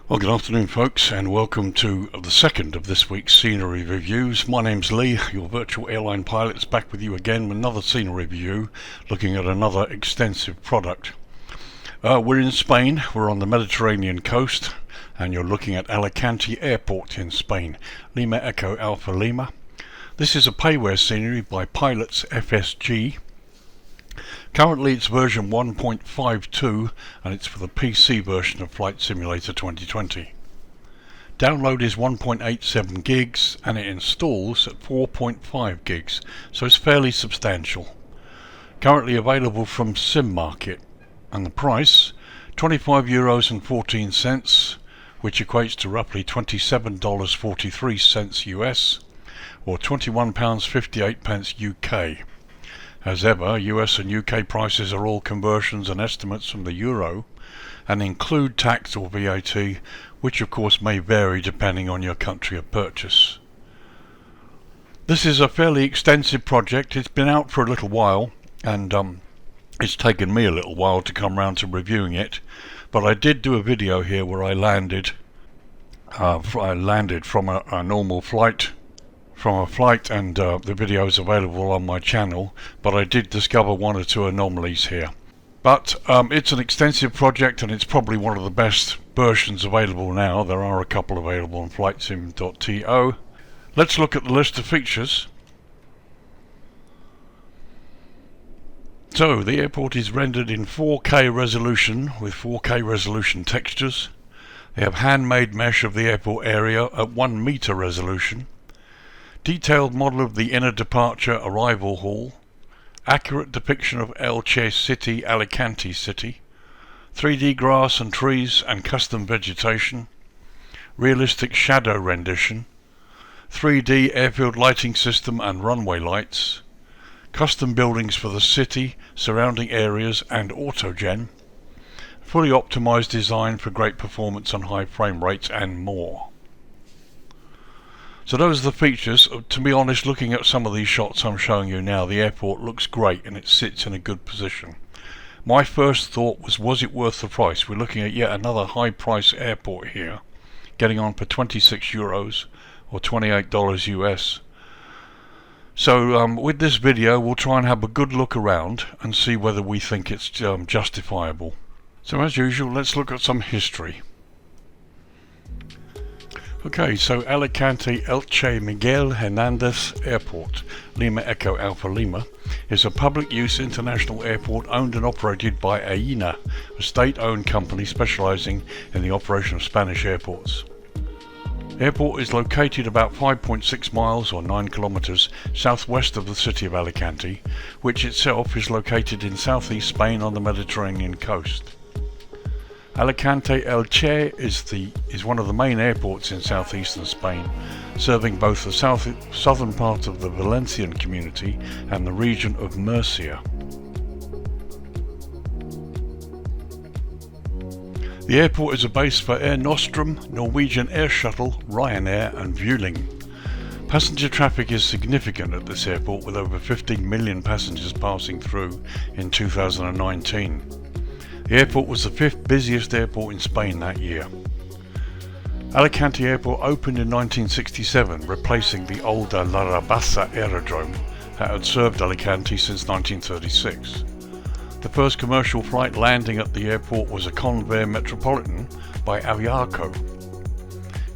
Well, good afternoon folks, and welcome to the second of this week's scenery reviews. My name's Lee, your virtual airline pilot, back with you again with another scenery review, looking at another extensive product. We're in Spain, we're on the Mediterranean coast, and you're looking at Alicante Airport in Spain, Lima Echo Alpha Lima. This is a payware scenery by PILOT'S FSG. Currently it's version 1.52 and it's for the PC version of Flight Simulator 2020. Download is 1.87 gigs and it installs at 4.5 gigs, so it's fairly substantial. Currently available from Sim Market, and the price €25.14, which equates to roughly $27.43 US or £21.58 UK. As ever, US and UK prices are all conversions and estimates from the euro and include tax or VAT, which of course may vary depending on your country of purchase. This is a fairly extensive project. It's been out for a little while and it's taken me a little while to come round to reviewing it, but I did do a video here where I landed from a normal flight. And the video is available on my channel, but I did discover one or two anomalies here. But it's an extensive project and it's probably one of the best versions available now. There are a couple available on flightsim.to. Let's look at the list of features. So the airport is rendered in 4K resolution with 4K resolution textures. They have handmade mesh of the airport area at 1 meter resolution. Detailed model of the inner departure arrival hall, accurate depiction of Elche City, Alicante City, 3D grass and trees and custom vegetation, realistic shadow rendition, 3D airfield lighting system and runway lights, custom buildings for the city, surrounding areas and autogen, fully optimized design for great performance on high frame rates and more. So those are the features. To be honest, looking at some of these shots I'm showing you now, the airport looks great and it sits in a good position. My first thought was it worth the price? We're looking at yet another high price airport here, getting on for €26 or $28 US. So with this video we'll try and have a good look around and see whether we think it's justifiable. So as usual, let's look at some history. Okay, so Alicante Elche Miguel Hernandez Airport, Lima Echo Alpha Lima, is a public use international airport owned and operated by AENA, a state-owned company specializing in the operation of Spanish airports. The airport is located about 5.6 miles or 9 kilometers southwest of the city of Alicante, which itself is located in southeast Spain on the Mediterranean coast. Alicante Elche is one of the main airports in southeastern Spain, serving both the southern part of the Valencian community and the region of Murcia. The airport is a base for Air Nostrum, Norwegian Air Shuttle, Ryanair and Vueling. Passenger traffic is significant at this airport, with over 15 million passengers passing through in 2019. The airport was the 5th busiest airport in Spain that year. Alicante Airport opened in 1967, replacing the older La Rabassa aerodrome that had served Alicante since 1936. The first commercial flight landing at the airport was a Convair Metropolitan by Aviaco.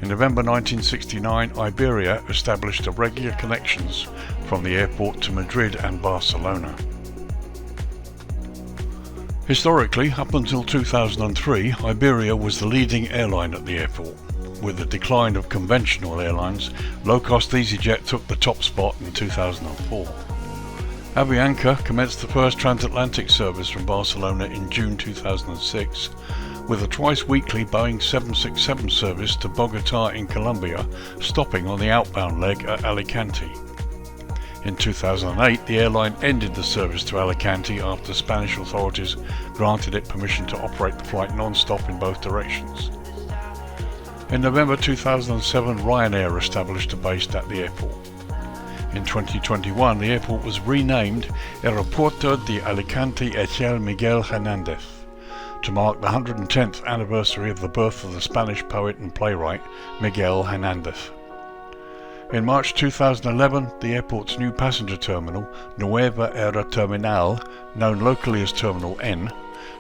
In November 1969, Iberia established regular connections from the airport to Madrid and Barcelona. Historically, up until 2003, Iberia was the leading airline at the airport. With the decline of conventional airlines, low-cost EasyJet took the top spot in 2004. Avianca commenced the first transatlantic service from Barcelona in June 2006, with a twice-weekly Boeing 767 service to Bogotá in Colombia, stopping on the outbound leg at Alicante. In 2008, the airline ended the service to Alicante after Spanish authorities granted it permission to operate the flight non-stop in both directions. In November 2007, Ryanair established a base at the airport. In 2021, the airport was renamed Aeropuerto de Alicante Elche Miguel Hernández to mark the 110th anniversary of the birth of the Spanish poet and playwright Miguel Hernández. In March 2011, the airport's new passenger terminal, Nueva Era Terminal, known locally as Terminal N,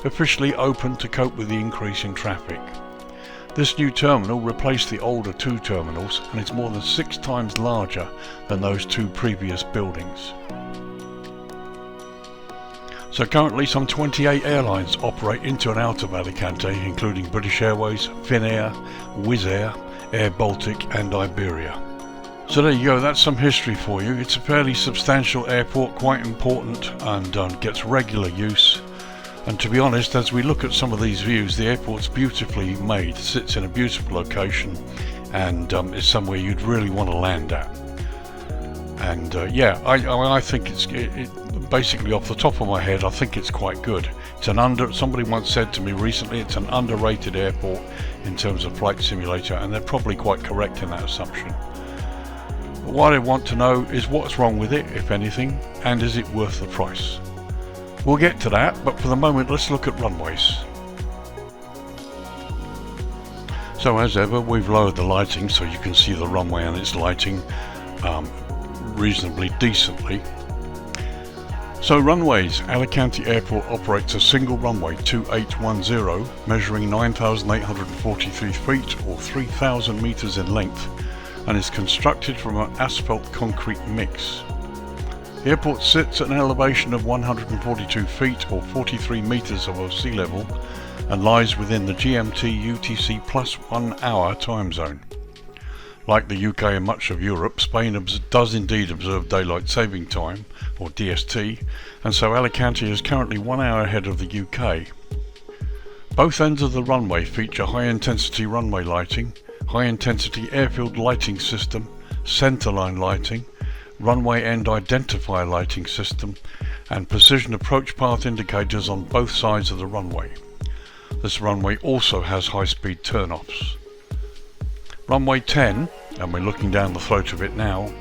officially opened to cope with the increase in traffic. This new terminal replaced the older two terminals and is more than 6 times larger than those 2 previous buildings. So currently some 28 airlines operate into and out of Alicante, including British Airways, Finnair, Wizz Air, Air Baltic and Iberia. So there you go, that's some history for you. It's a fairly substantial airport, quite important, and gets regular use. And to be honest, as we look at some of these views, the airport's beautifully made, sits in a beautiful location, and is somewhere you'd really want to land at. And yeah, I think it's basically off the top of my head, I think it's quite good. Somebody once said to me recently, it's an underrated airport in terms of flight simulator, and they're probably quite correct in that assumption. But what I want to know is what's wrong with it, if anything, and is it worth the price? We'll get to that, but for the moment let's look at runways. So as ever, we've lowered the lighting so you can see the runway and its lighting reasonably decently. So runways, Alicante Airport operates a single runway 2810 measuring 9,843 feet or 3,000 meters in length, and is constructed from an asphalt concrete mix. The airport sits at an elevation of 142 feet or 43 meters above sea level and lies within the GMT UTC plus 1 hour time zone. Like the UK and much of Europe, Spain does indeed observe daylight saving time, or DST, and so Alicante is currently 1 hour ahead of the UK. Both ends of the runway feature high-intensity runway lighting, high-intensity airfield lighting system, centerline lighting, runway end identifier lighting system, and precision approach path indicators on both sides of the runway. This runway also has high-speed turn-offs. Runway 10, and we're looking down the throat of it now,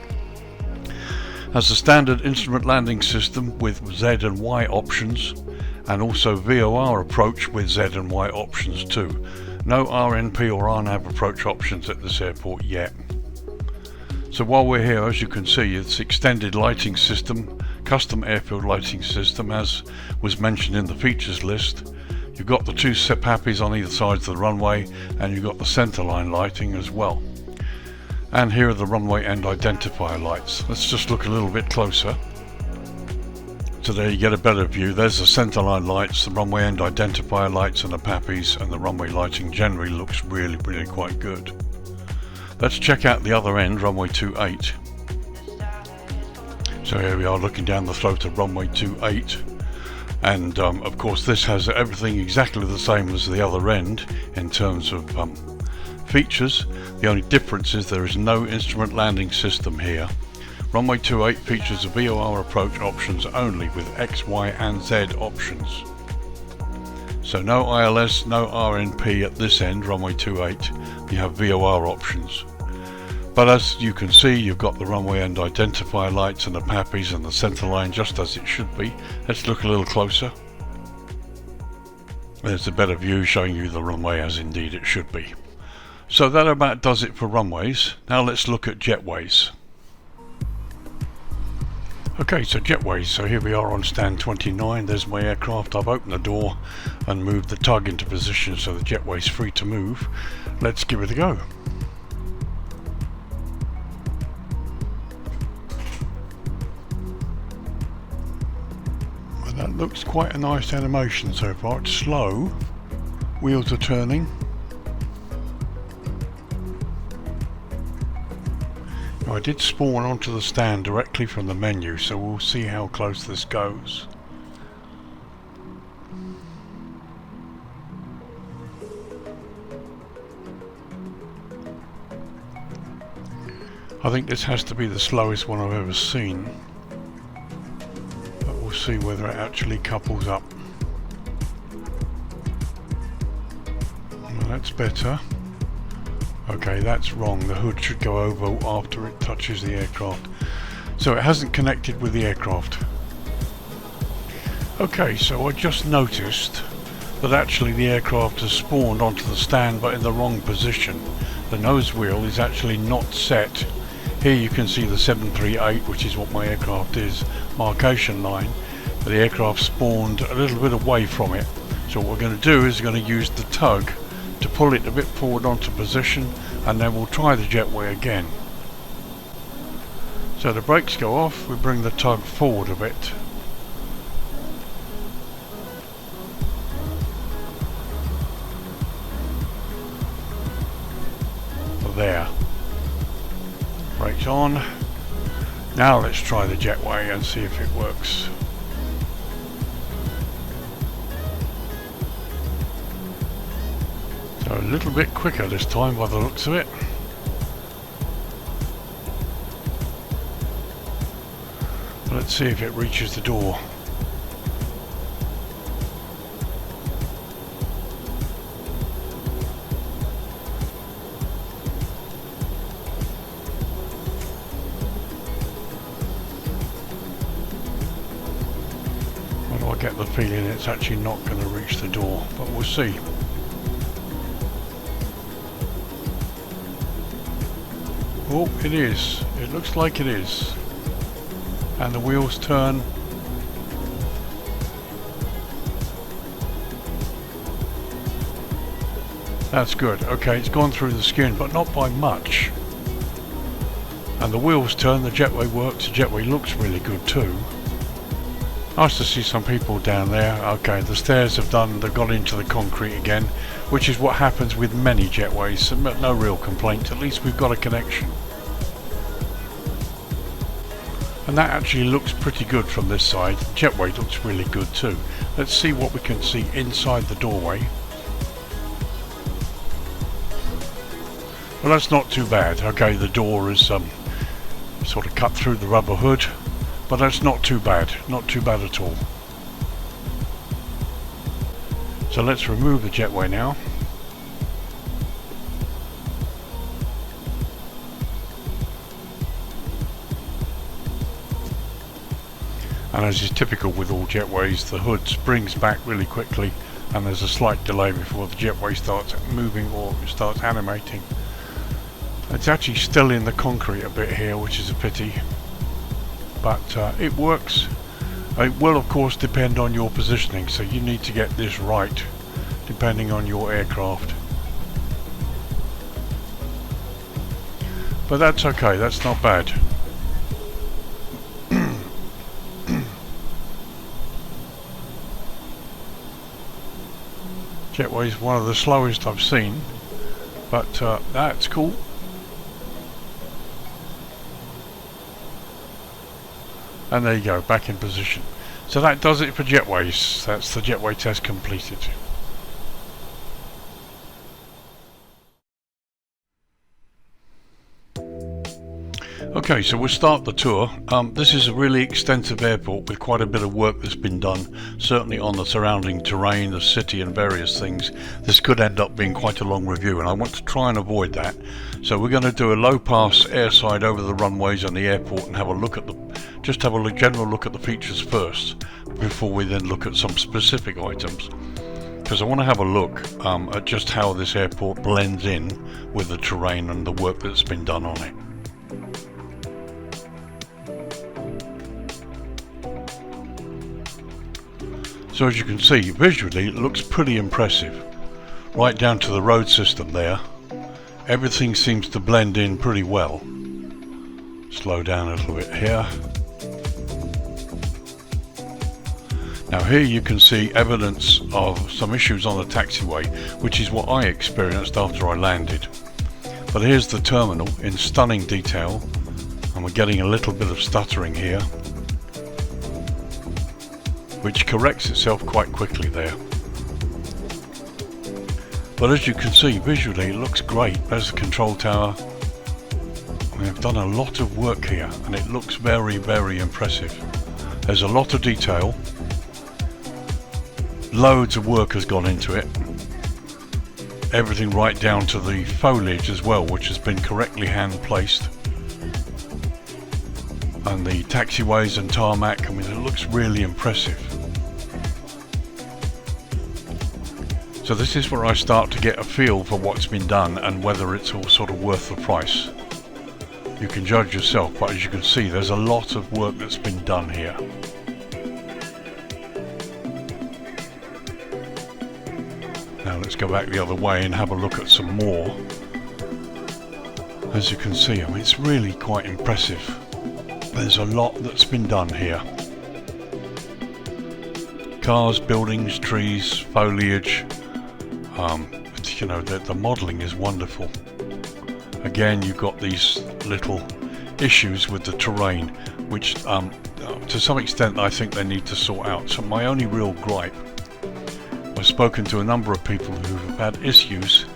has a standard instrument landing system with Z and Y options, and also VOR approach with Z and Y options too. No RNP or RNAV approach options at this airport yet. So while we're here, as you can see, it's extended lighting system, custom airfield lighting system, as was mentioned in the features list. You've got the 2 SEPAPIs on either side of the runway, and you've got the centerline lighting as well. And here are the runway end identifier lights. Let's just look a little bit closer. So there you get a better view. There's the centerline lights, the runway end identifier lights and the PAPIs, and the runway lighting generally looks really quite good. Let's check out the other end, runway 28. So here we are looking down the throat of runway 28, and of course this has everything exactly the same as the other end in terms of features. The only difference is there is no instrument landing system here. Runway 28 features a VOR approach options only with X, Y and Z options. So no ILS, no RNP at this end, runway 28, you have VOR options. But as you can see, you've got the runway end identifier lights and the PAPIs and the centerline just as it should be. Let's look a little closer. There's a better view showing you the runway as indeed it should be. So that about does it for runways. Now let's look at jetways. Okay, so jetways, so here we are on stand 29, there's my aircraft. I've opened the door and moved the tug into position so the jetway's free to move. Let's give it a go. Well, that looks quite a nice animation so far. It's slow, wheels are turning. I did spawn onto the stand directly from the menu, so we'll see how close this goes. I think this has to be the slowest one I've ever seen, but we'll see whether it actually couples up. Well, that's better. Okay, that's wrong. The hood should go over after it touches the aircraft. So it hasn't connected with the aircraft. Okay, so I just noticed that actually the aircraft has spawned onto the stand but in the wrong position. The nose wheel is actually not set. Here you can see the 738, which is what my aircraft is, markation line, but the aircraft spawned a little bit away from it. So what we're going to do is we're going to use the tug to pull it a bit forward onto position, and then we'll try the jetway again. So the brakes go off, we bring the tug forward a bit. There. Brakes on. Now let's try the jetway and see if it works. So a little bit quicker this time by the looks of it. Let's see if it reaches the door. Well, I get the feeling it's actually not going to reach the door, but we'll see. Oh, it is. It looks like it is. And the wheels turn. That's good. Okay, it's gone through the skin, but not by much. And the wheels turn, the jetway works, the jetway looks really good too. Nice to see some people down there. Okay, the stairs have done, they've got into the concrete again, which is what happens with many jetways, so no real complaint. At least we've got a connection. And that actually looks pretty good from this side. The jetway looks really good too. Let's see what we can see inside the doorway. Well, that's not too bad. Okay, the door is sort of cut through the rubber hood, but that's not too bad. Not too bad at all. So let's remove the jetway now. And as is typical with all jetways, the hood springs back really quickly and there's a slight delay before the jetway starts moving or starts animating. It's actually still in the concrete a bit here, which is a pity, but it works. It will of course depend on your positioning, so you need to get this right depending on your aircraft. But that's okay, that's not bad. Jetway is one of the slowest I've seen, but that's cool. And there you go, back in position. So that does it for jetways. That's the jetway test completed. Okay, so we'll start the tour. This is a really extensive airport with quite a bit of work that's been done, certainly on the surrounding terrain, the city and various things. This could end up being quite a long review and I want to try and avoid that. So we're going to do a low pass airside over the runways and the airport and have a look at just have a general look at the features first before we then look at some specific items. Because I want to have a look at just how this airport blends in with the terrain and the work that's been done on it. So as you can see, visually it looks pretty impressive. Right down to the road system there. Everything seems to blend in pretty well. Slow down a little bit here. Now here you can see evidence of some issues on the taxiway, which is what I experienced after I landed. But here's the terminal in stunning detail, and we're getting a little bit of stuttering here, which corrects itself quite quickly there. But as you can see, visually it looks great. There's the control tower. We've done a lot of work here and it looks very, very impressive. There's a lot of detail. Loads of work has gone into it. Everything right down to the foliage as well, which has been correctly hand placed. And the taxiways and tarmac, I mean, it looks really impressive. So this is where I start to get a feel for what's been done and whether it's all sort of worth the price. You can judge yourself, but as you can see, there's a lot of work that's been done here. Now let's go back the other way and have a look at some more. As you can see, I mean, it's really quite impressive. There's a lot that's been done here. Cars, buildings, trees, foliage. You know, the modelling is wonderful. Again, you've got these little issues with the terrain, which to some extent I think they need to sort out. So my only real gripe, I've spoken to a number of people who have had issues,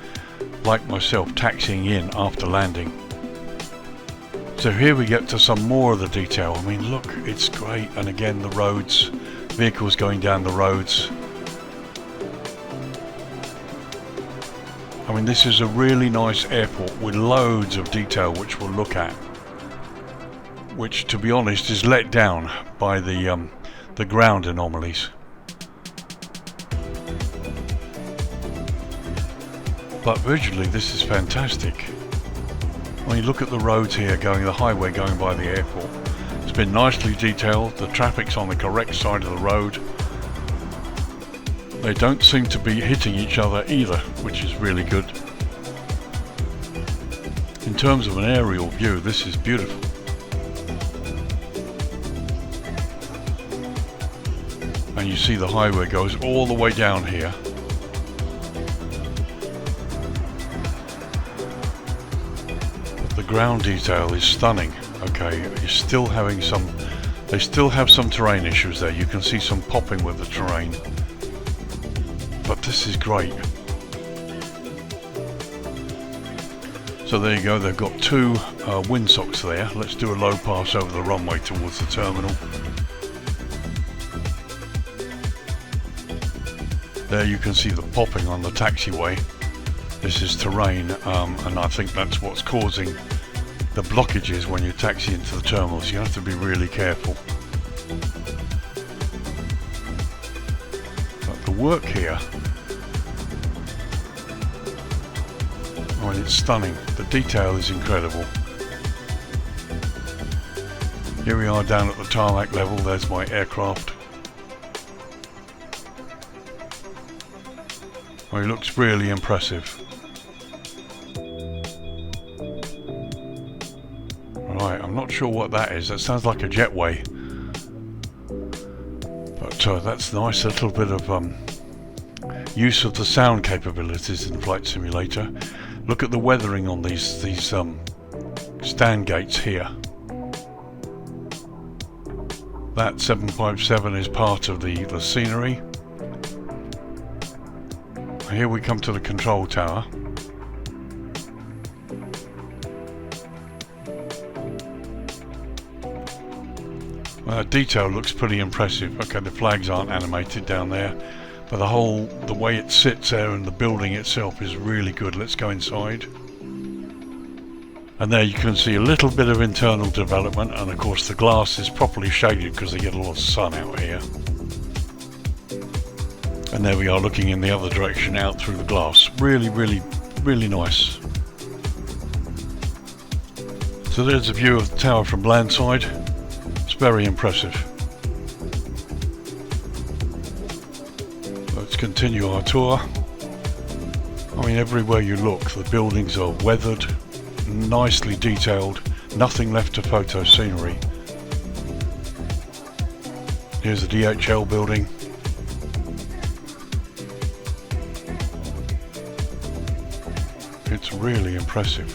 like myself, taxiing in after landing. So here we get to some more of the detail. I mean, look, it's great. And again, the roads, vehicles going down the roads. I mean, this is a really nice airport with loads of detail which we'll look at, which, to be honest, is let down by the ground anomalies. But visually, this is fantastic. When you look at the roads here, the highway going by the airport, it's been nicely detailed. The traffic's on the correct side of the road. They don't seem to be hitting each other either, which is really good. In terms of an aerial view, this is beautiful. And you see the highway goes all the way down here. But the ground detail is stunning. Okay, you're still having they still have some terrain issues there. You can see some popping with the terrain. But this is great. So there you go, they've got two windsocks there. Let's do a low pass over the runway towards the terminal. There you can see the popping on the taxiway. This is terrain, and I think that's what's causing the blockages when you taxi into the terminals. You have to be really careful. But the work here, I mean, it's stunning. The detail is incredible. Here we are down at the tarmac level. There's my aircraft. Well, it looks really impressive. Right, I'm not sure what that is. That sounds like a jetway. But that's nice. A little bit of use of the sound capabilities in Flight Simulator. Look at the weathering on these stand gates here. That 757 is part of the scenery. Here we come to the control tower. Well, the detail looks pretty impressive. Okay, the flags aren't animated down there, but the way it sits there and the building itself is really good. Let's go inside. And there you can see a little bit of internal development, and of course the glass is properly shaded because they get a lot of sun out here. And there we are looking in the other direction out through the glass. Really, really, really nice. So there's a view of the tower from landside. It's very impressive. Let's continue our tour. I mean, everywhere you look, the buildings are weathered, nicely detailed, nothing left to photo scenery. Here's the DHL building. It's really impressive.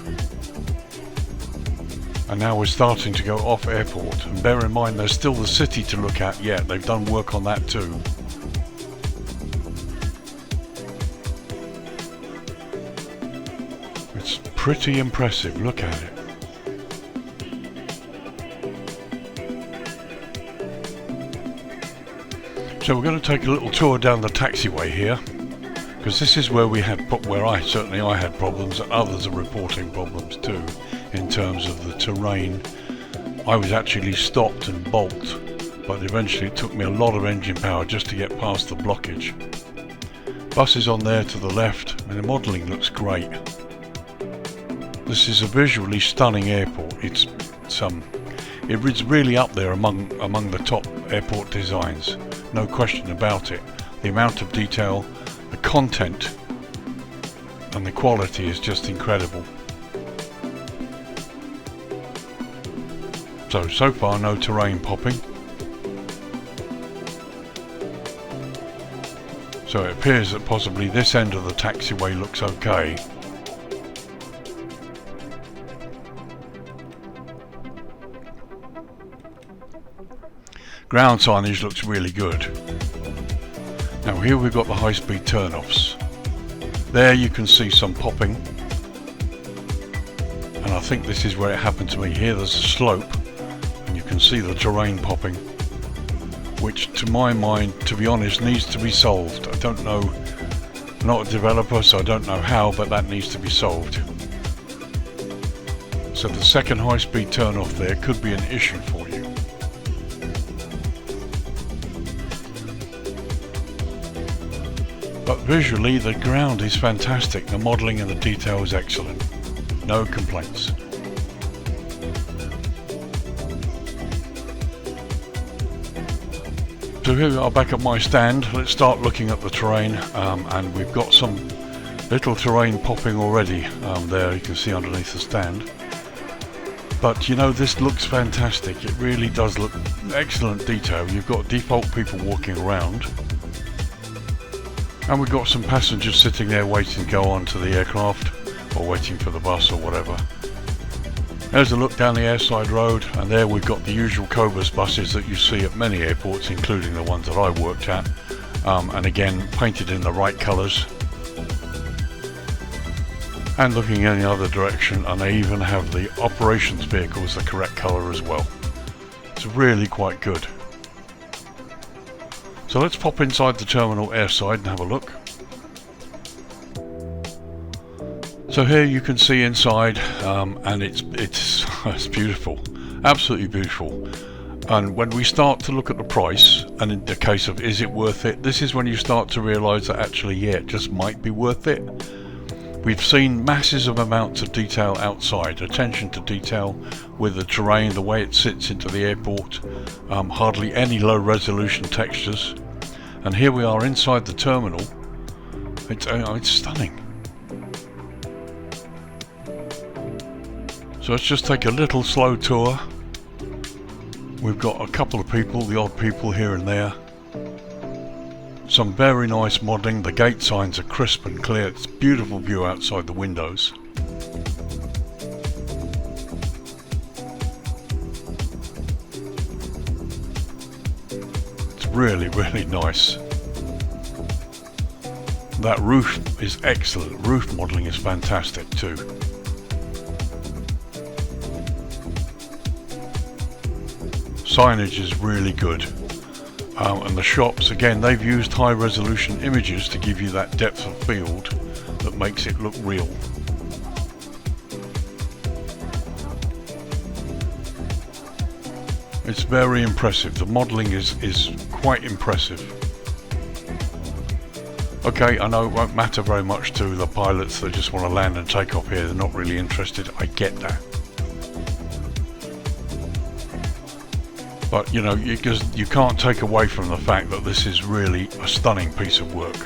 And now we're starting to go off airport. And bear in mind, there's still the city to look at yet. They've done work on that too. It's pretty impressive. Look at it. So we're going to take a little tour down the taxiway here, because this is where I had problems, and others are reporting problems too in terms of the terrain. I was actually stopped and balked, but eventually it took me a lot of engine power just to get past the blockage. Buses on there to the left, and the modelling looks great. This is a visually stunning airport. It's really up there among the top airport designs, no question about it. The amount of detail, the content, and the quality is just incredible. So far no terrain popping. So it appears that possibly this end of the taxiway looks okay. Ground signage looks really good. Now here we've got the high-speed turn-offs. There you can see some popping, and I think this is where it happened to me. Here there's a slope, and you can see the terrain popping, which to my mind, to be honest, needs to be solved. I don't know, I'm not a developer, so I don't know how, but that needs to be solved. So the second high-speed turn-off there could be an issue for you. But visually the ground is fantastic, the modelling and the detail is excellent. No complaints. So here we are back at my stand. Let's start looking at the terrain, and we've got some little terrain popping already there, you can see underneath the stand. But you know, this looks fantastic. It really does look excellent detail. You've got default people walking around, and we've got some passengers sitting there waiting to go on to the aircraft, or waiting for the bus or whatever. There's a look down the airside road, and there we've got the usual Cobus buses that you see at many airports, including the ones that I worked at, and again painted in the right colours. And looking in the other direction, and they even have the operations vehicles the correct colour as well. It's really quite good. So let's pop inside the terminal airside and have a look. So here you can see inside, and it's beautiful, absolutely beautiful. And when we start to look at the price, and in the case of is it worth it, this is when you start to realise that actually, yeah, it just might be worth it. We've seen masses of amounts of detail outside, attention to detail with the terrain, the way it sits into the airport, hardly any low resolution textures. And here we are inside the terminal. It's stunning. So let's just take a little slow tour. We've got a couple of people, the odd people here and there. Some very nice modelling. The gate signs are crisp and clear. It's a beautiful view outside the windows. It's really, really nice. That roof is excellent. Roof modelling is fantastic too. Signage is really good, and the shops, again, they've used high resolution images to give you that depth of field that makes it look real. It's very impressive. The modelling is quite impressive. Okay, I know it won't matter very much to the pilots that just want to land and take off here. They're not really interested. I get that. But you know, you can't take away from the fact that this is really a stunning piece of work.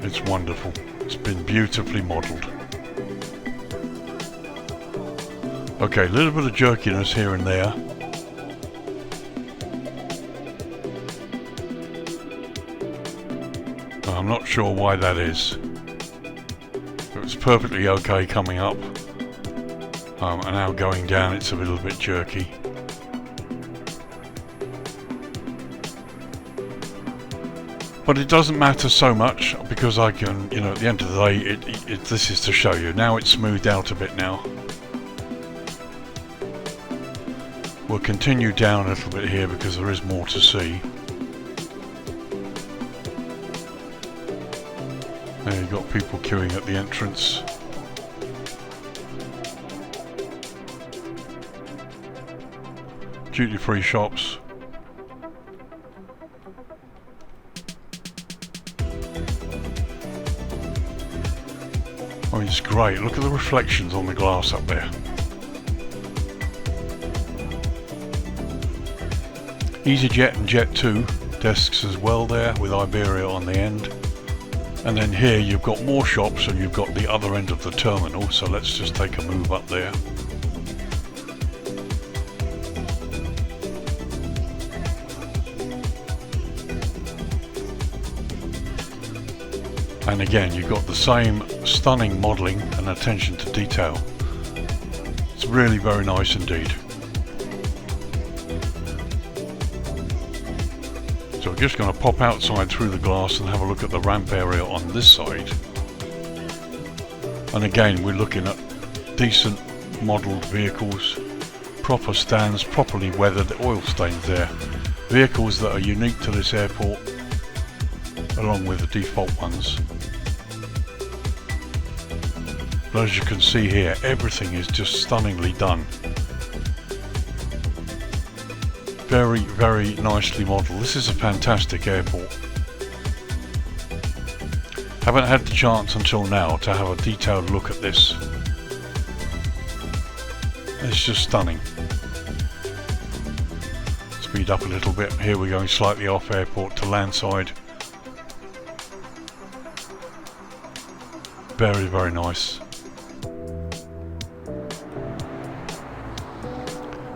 It's wonderful. It's been beautifully modelled. Okay, a little bit of jerkiness here and there. I'm not sure why that is. It's perfectly okay coming up, and now going down it's a little bit jerky. But it doesn't matter so much, because I can, you know, at the end of the day, this is to show you. Now it's smoothed out a bit now. We'll continue down a little bit here because there is more to see. There you've got people queuing at the entrance. duty-free shops. I mean, it's great. Look at the reflections on the glass up there. EasyJet and Jet2 desks as well there, with Iberia on the end. And then here you've got more shops and you've got the other end of the terminal, so let's just take a move up there. And again, you've got the same stunning modelling and attention to detail. It's really very nice indeed. So we're just going to pop outside through the glass and have a look at the ramp area on this side. And again, we're looking at decent modelled vehicles, proper stands, properly weathered, oil stains there. Vehicles that are unique to this airport, along with the default ones. But as you can see here, everything is just stunningly done. Very, very nicely modelled. This is a fantastic airport. Haven't had the chance until now to have a detailed look at this. It's just stunning. Speed up a little bit. Here we're going slightly off airport to landside. Very, very nice.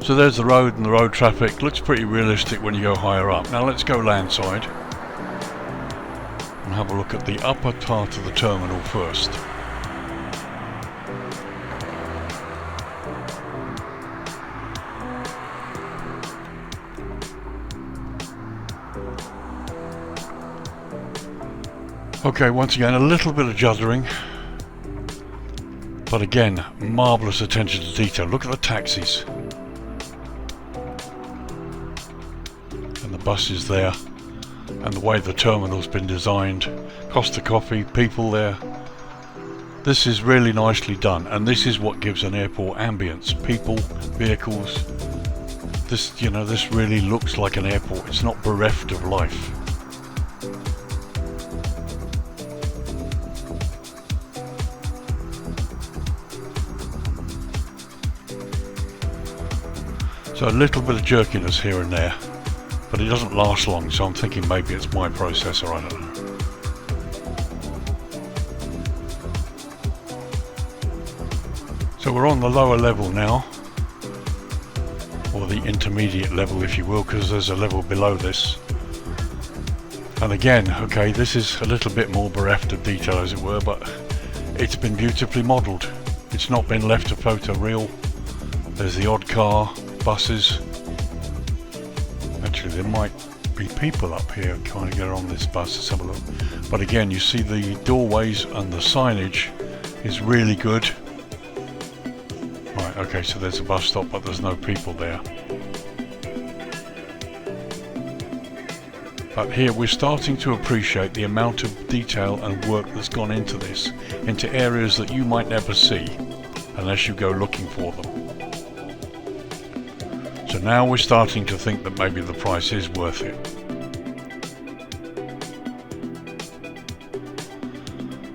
So there's the road and the road traffic. Looks pretty realistic when you go higher up. Now let's go landside and have a look at the upper part of the terminal first. Okay, once again a little bit of juddering, but again marvellous attention to detail. Look at the taxis. Buses there, and the way the terminal's been designed. Costa Coffee, people there. This is really nicely done, and this is what gives an airport ambience. People, vehicles. This, you know, this really looks like an airport. It's not bereft of life. So a little bit of jerkiness here and there. But it doesn't last long, so I'm thinking maybe it's my processor, I don't know. So we're on the lower level now, or the intermediate level if you will, because there's a level below this. And again, okay, this is a little bit more bereft of detail as it were, but it's been beautifully modelled. It's not been left to photoreal. There's the odd car, buses. Actually, there might be people up here trying to get on this bus. Let's have a look. But again, you see the doorways and the signage is really good. Right, okay, so there's a bus stop, but there's no people there. But here we're starting to appreciate the amount of detail and work that's gone into this, into areas that you might never see unless you go looking for them. So now we're starting to think that maybe the price is worth it.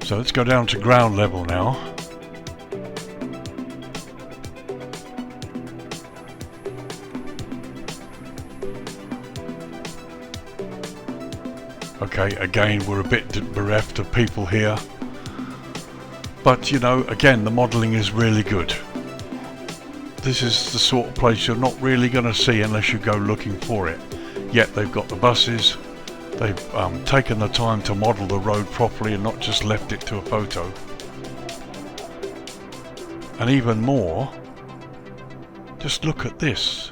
So let's go down to ground level now. Okay, again we're a bit bereft of people here. But you know, again the modelling is really good. This is the sort of place you're not really going to see unless you go looking for it. Yet they've got the buses, they've taken the time to model the road properly and not just left it to a photo. And even more, just look at this.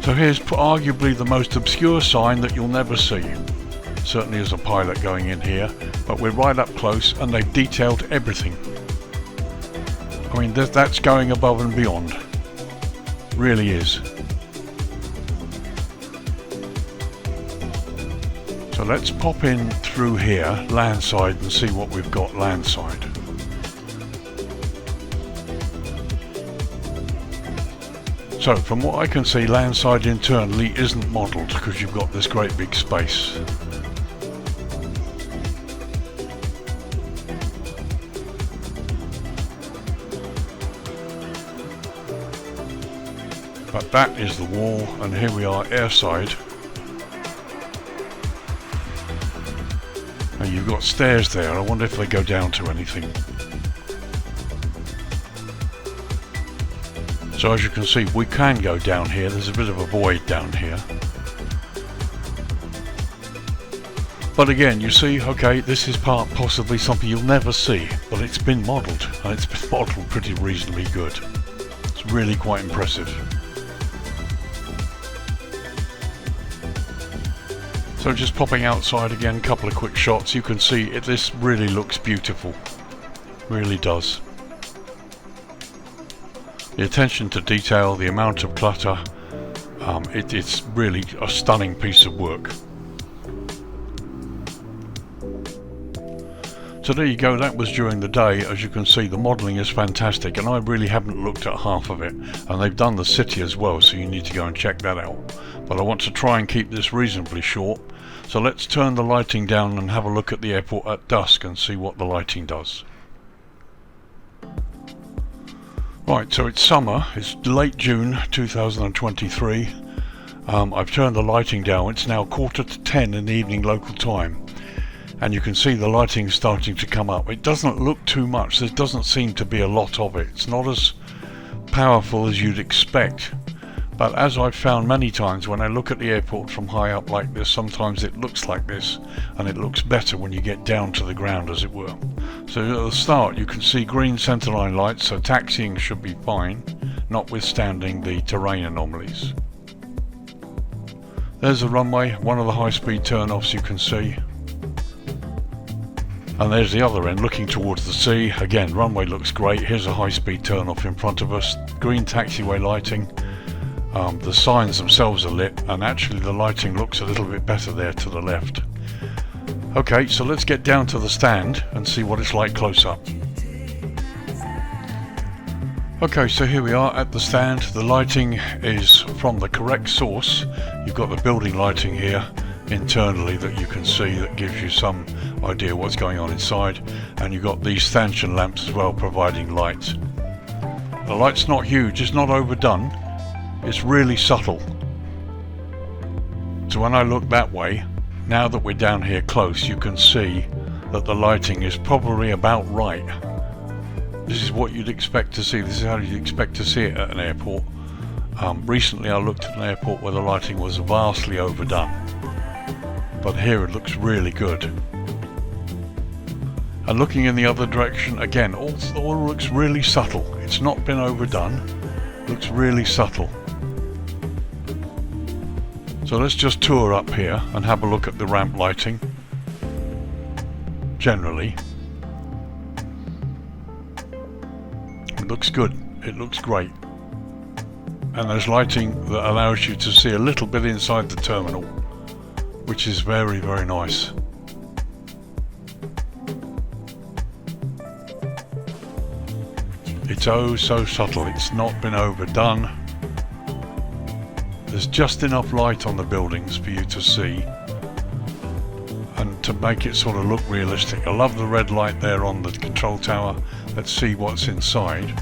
So here's arguably the most obscure sign that you'll never see, certainly as a pilot going in here, but we're right up close and they've detailed everything. I mean, that's going above and beyond, really is. So So let's pop in through here, landside, and see what we've got landside. So from what I can see, landside internally isn't modelled because you've got this great big space. But that is the wall, and here we are airside. And you've got stairs there. I wonder if they go down to anything. So as you can see, we can go down here. There's a bit of a void down here. But again, you see, okay, this is possibly something you'll never see, but it's been modelled, and it's been modelled pretty reasonably good. It's really quite impressive. So just popping outside again, a couple of quick shots. You can see this really looks beautiful. Really does. The attention to detail, the amount of clutter, it's really a stunning piece of work. So there you go, that was during the day. As you can see, the modelling is fantastic, and I really haven't looked at half of it. And they've done the city as well, so you need to go and check that out. But I want to try and keep this reasonably short. So let's turn the lighting down and have a look at the airport at dusk and see what the lighting does. Right, so it's summer, it's late June 2023. I've turned the lighting down. It's now 9:45 in the evening local time. And you can see the lighting starting to come up. It doesn't look too much, there doesn't seem to be a lot of it. It's not as powerful as you'd expect. But as I've found many times, when I look at the airport from high up like this, sometimes it looks like this, and it looks better when you get down to the ground, as it were. So at the start you can see green centerline lights, so taxiing should be fine, notwithstanding the terrain anomalies. There's the runway, one of the high-speed turn-offs you can see. And there's the other end, looking towards the sea. Again, runway looks great. Here's a high-speed turn-off in front of us. Green taxiway lighting. The signs themselves are lit, and actually the lighting looks a little bit better there to the left. Okay, so let's get down to the stand and see what it's like close up. Okay, so here we are at the stand. The lighting is from the correct source. You've got the building lighting here internally that you can see, that gives you some idea what's going on inside, and you've got these stanchion lamps as well providing light. The light's not huge, it's not overdone, it's really subtle. So when I look that way, now that we're down here close, you can see that the lighting is probably about right. This is what you'd expect to see. This is how you'd expect to see it at an airport. Recently I looked at an airport where the lighting was vastly overdone, but here it looks really good. And looking in the other direction, again, all looks really subtle. It's not been overdone, looks really subtle. So let's just tour up here and have a look at the ramp lighting. Generally, it looks good, it looks great. And there's lighting that allows you to see a little bit inside the terminal, which is very, very nice. It's oh so subtle, it's not been overdone. There's just enough light on the buildings for you to see and to make it sort of look realistic. I love the red light there on the control tower. Let's see what's inside.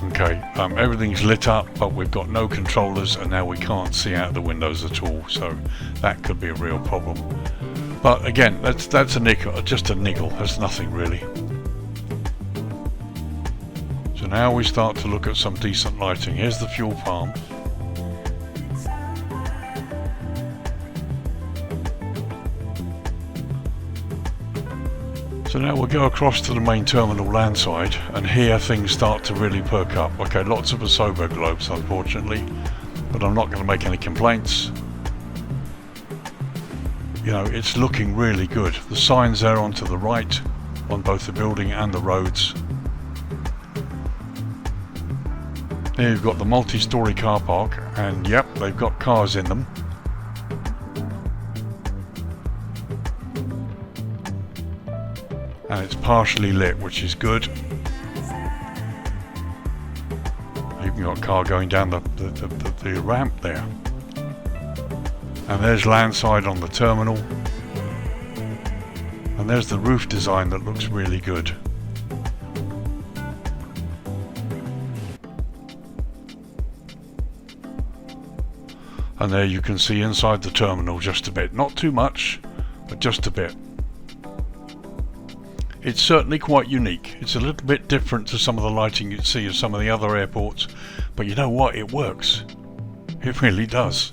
Okay, everything's lit up, but we've got no controllers, and now we can't see out the windows at all, so that could be a real problem. But again, that's a niggle, just a niggle, that's nothing really. So now we start to look at some decent lighting. Here's the fuel farm. So now we'll go across to the main terminal landside, and here things start to really perk up. Okay, lots of Asobo globes unfortunately, but I'm not going to make any complaints. You know, it's looking really good. The signs there on to the right, on both the building and the roads. Here you've got the multi-storey car park, and yep, they've got cars in them. And it's partially lit, which is good. You've got a car going down the ramp there. And there's landside on the terminal. And there's the roof design that looks really good. And there you can see inside the terminal just a bit. Not too much, but just a bit. It's certainly quite unique. It's a little bit different to some of the lighting you'd see at some of the other airports, but you know what? It works. It really does.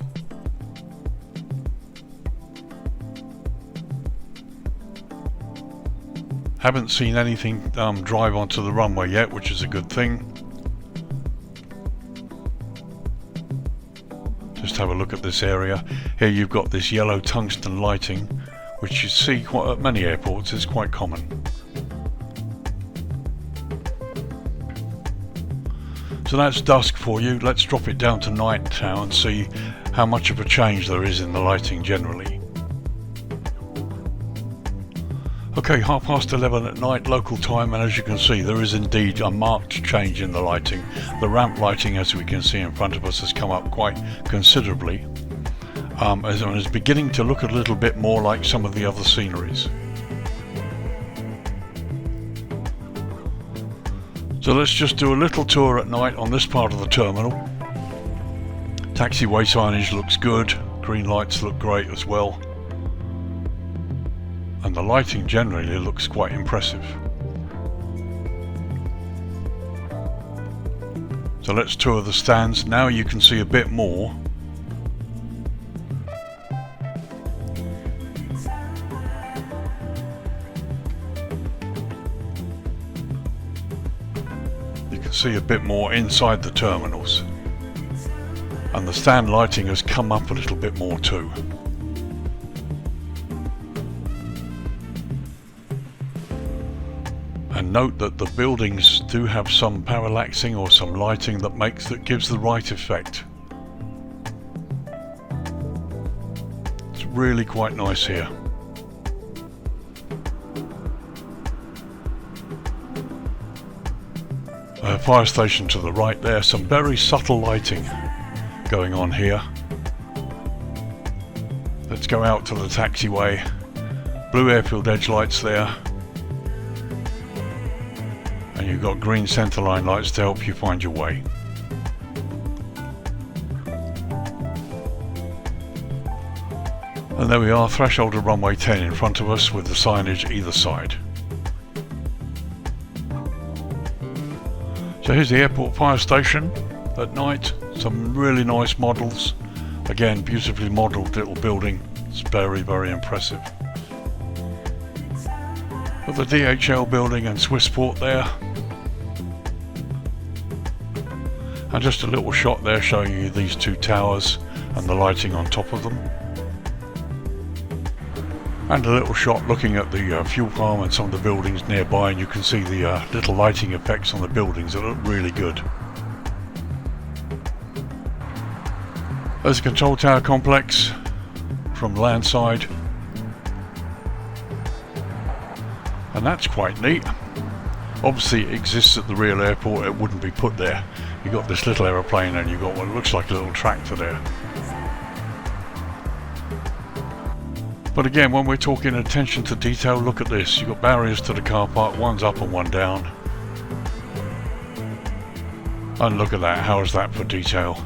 Haven't seen anything drive onto the runway yet, which is a good thing. Just have a look at this area. Here you've got this yellow tungsten lighting, which you see quite at many airports. Is quite common. So that's dusk for you. Let's drop it down to night now and see how much of a change there is in the lighting generally. Okay, 11:30 at night local time, and as you can see there is indeed a marked change in the lighting. The ramp lighting, as we can see in front of us, has come up quite considerably, as it is beginning to look a little bit more like some of the other sceneries. So let's just do a little tour at night on this part of the terminal. Taxiway signage looks good, green lights look great as well, and the lighting generally looks quite impressive. So let's tour the stands. Now you can see a bit more. See a bit more inside the terminals, and the stand lighting has come up a little bit more too. And note that the buildings do have some parallaxing or some lighting that gives the right effect. It's really quite nice here. Fire station to the right there, some very subtle lighting going on here. Let's go out to the taxiway. Blue airfield edge lights there, and you've got green centerline lights to help you find your way. And there we are, threshold of runway 10 in front of us with the signage either side. So here's the airport fire station at night. Some really nice models. Again, beautifully modelled little building. It's very, very impressive. With the DHL building and Swissport there. And just a little shot there showing you these two towers and the lighting on top of them. And a little shot looking at the fuel farm and some of the buildings nearby, and you can see the little lighting effects on the buildings that look really good. There's a control tower complex from landside, and that's quite neat. Obviously it exists at the real airport, it wouldn't be put there. You've got this little aeroplane and you've got what looks like a little tractor there. But again, when we're talking attention to detail, look at this. You've got barriers to the car park, one's up and one down. And look at that, how is that for detail?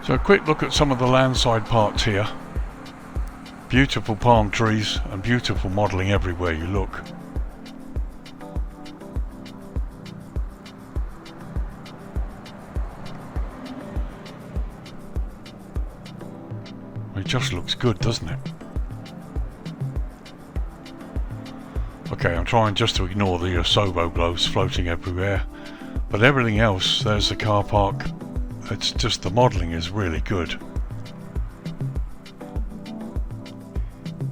So a quick look at some of the landside parts here. Beautiful palm trees and beautiful modelling everywhere you look. It just looks good, doesn't it? Okay, I'm trying just to ignore the Sobo glows floating everywhere, but everything else, there's the car park. It's just the modelling is really good.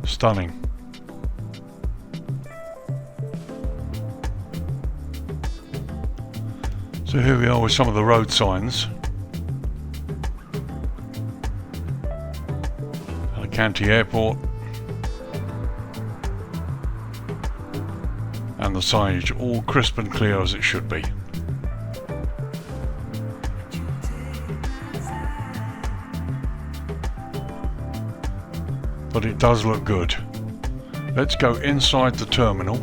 Stunning. So here we are with some of the road signs. Alicante Airport. And the signage all crisp and clear as it should be. But it does look good. Let's go inside the terminal.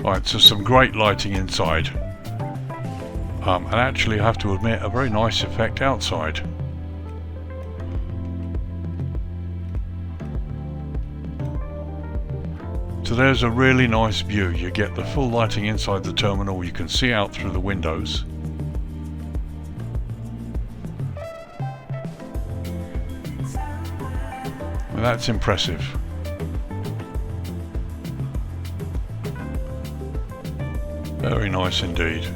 Right, so some great lighting inside. And actually I have to admit, a very nice effect outside. So there's a really nice view. You get the full lighting inside the terminal, you can see out through the windows. And that's impressive. Very nice indeed.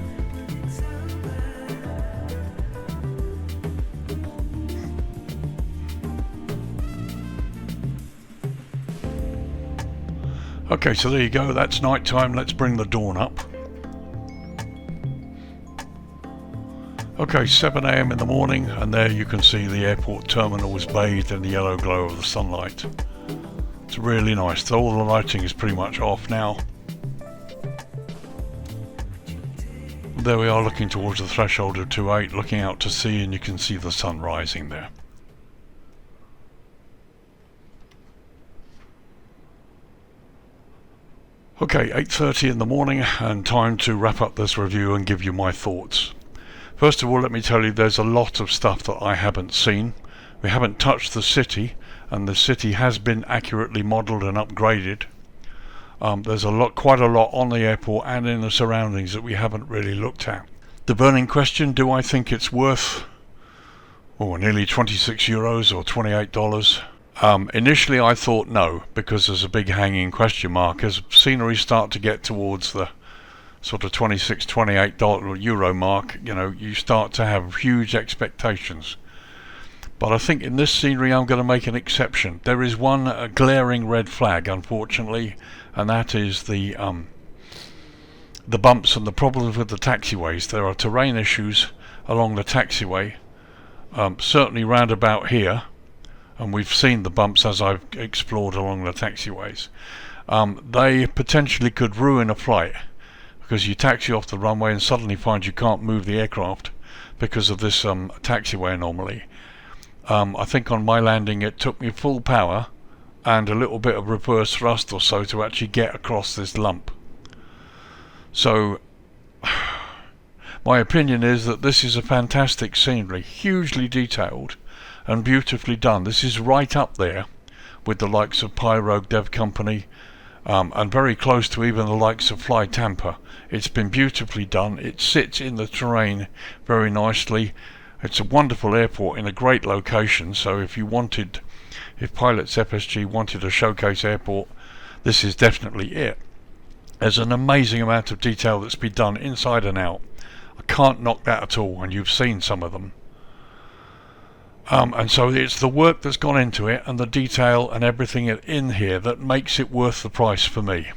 Okay, so there you go, that's night time. Let's bring the dawn up. Okay, 7 AM in the morning, and there you can see the airport terminal is bathed in the yellow glow of the sunlight. It's really nice. So all the lighting is pretty much off now. There we are, looking towards the threshold of 28, looking out to sea, and you can see the sun rising there. Okay, 8:30 in the morning, and time to wrap up this review and give you my thoughts. First of all, let me tell you there's a lot of stuff that I haven't seen. We haven't touched the city, and the city has been accurately modelled and upgraded. There's quite a lot on the airport and in the surroundings that we haven't really looked at. The burning question, do I think it's worth nearly €26 or $28? Initially I thought no, because there's a big hanging question mark. As scenery start to get towards the sort of $26, $28 euro mark, you start to have huge expectations. But I think in this scenery I'm going to make an exception. There is one glaring red flag, unfortunately, and that is the bumps and the problems with the taxiways. There are terrain issues along the taxiway, certainly round about here, and we've seen the bumps as I've explored along the taxiways. They potentially could ruin a flight, because you taxi off the runway and suddenly find you can't move the aircraft because of this taxiway anomaly. I think on my landing it took me full power and a little bit of reverse thrust or so to actually get across this lump. So my opinion is that this is a fantastic scenery, hugely detailed and beautifully done. This is right up there with the likes of Pyro Dev Company, and very close to even the likes of Fly Tampa. It's been beautifully done. It sits in the terrain very nicely. It's a wonderful airport in a great location, so if Pilot's FSG wanted a showcase airport, this is definitely it. There's an amazing amount of detail that's been done inside and out. I can't knock that at all, and you've seen some of them. And so it's the work that's gone into it and the detail and everything in here that makes it worth the price for me.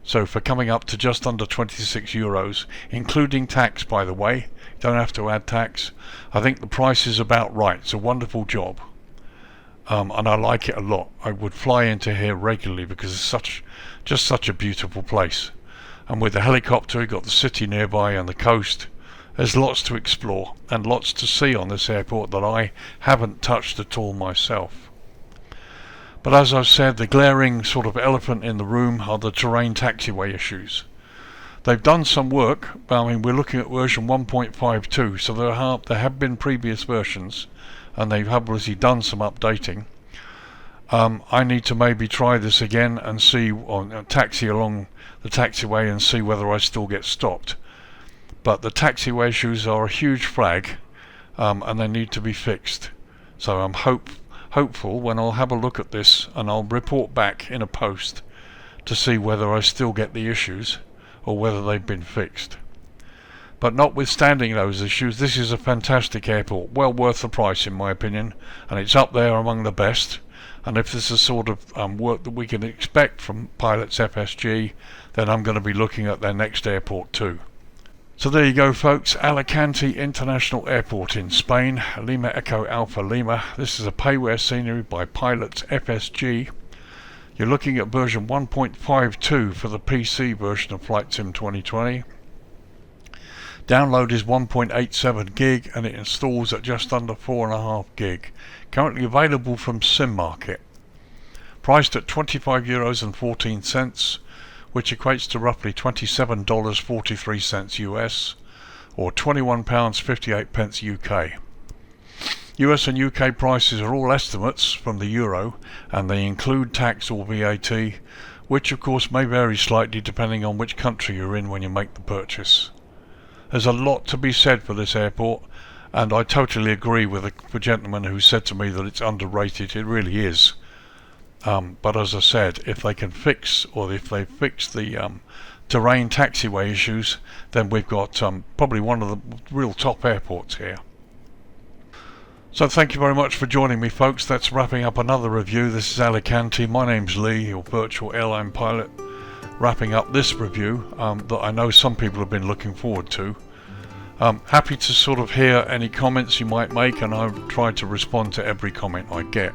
So for coming up to just under €26, including tax, by the way, don't have to add tax, I think the price is about right. It's a wonderful job, and I like it a lot. I would fly into here regularly because it's just such a beautiful place, and with the helicopter, you've got the city nearby and the coast. There's lots to explore and lots to see on this airport that I haven't touched at all myself. But as I've said, the glaring sort of elephant in the room are the terrain taxiway issues. They've done some work. I mean, we're looking at version 1.52, so there have been previous versions, and they've obviously done some updating. I need to maybe try this again and see, or taxi along the taxiway and see whether I still get stopped. But the taxiway issues are a huge flag, and they need to be fixed. So I'm hopeful when I'll have a look at this, and I'll report back in a post to see whether I still get the issues or whether they've been fixed. But notwithstanding those issues, this is a fantastic airport, well worth the price in my opinion, and it's up there among the best. and if this is sort of work that we can expect from PILOT'S FSG, then I'm going to be looking at their next airport too. So there you go folks, Alicante International Airport in Spain, Lima Echo Alpha Lima. This is a payware scenery by PILOT'S FSG. You're looking at version 1.52 for the PC version of Flight Sim 2020. Download is 1.87 gig and it installs at just under 4.5 gig. Currently available from Sim Market. Priced at €25.14, which equates to roughly $27.43 US or £21.58 UK. US and UK prices are all estimates from the euro, and they include tax or VAT, which of course may vary slightly depending on which country you're in when you make the purchase. There's a lot to be said for this airport, and I totally agree with the gentleman who said to me that it's underrated. It really is. But as I said, if they can fix, or if they fix the terrain taxiway issues, then we've got probably one of the real top airports here. So thank you very much for joining me folks. That's wrapping up another review. This is Alicante. My name's Lee, your virtual airline pilot, wrapping up this review that I know some people have been looking forward to. Happy to sort of hear any comments you might make, and I've tried to respond to every comment I get.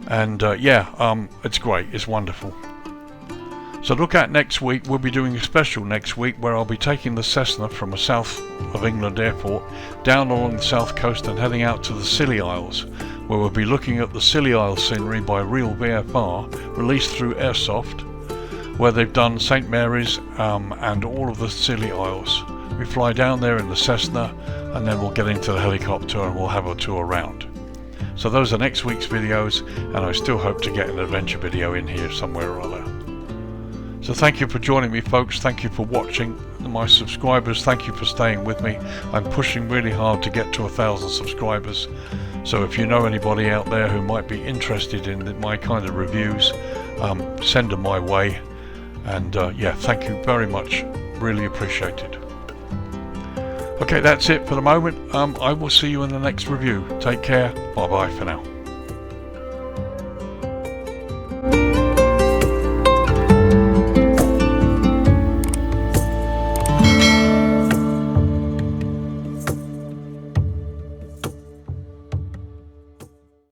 And it's great, it's wonderful. So look out next week. We'll be doing a special next week where I'll be taking the Cessna from a south of England airport down along the south coast and heading out to the Scilly Isles, where we'll be looking at the Scilly Isles scenery by Real VFR, released through Airsoft, where they've done St Mary's and all of the Scilly Isles. We fly down there in the Cessna and then we'll get into the helicopter and we'll have a tour around. So those are next week's videos, and I still hope to get an adventure video in here somewhere or other. So thank you for joining me folks, thank you for watching. My subscribers, thank you for staying with me. I'm pushing really hard to get to 1,000 subscribers. So if you know anybody out there who might be interested in my kind of reviews, send them my way. And thank you very much, really appreciate it. Okay, that's it for the moment. I will see you in the next review. Take care. Bye bye for now.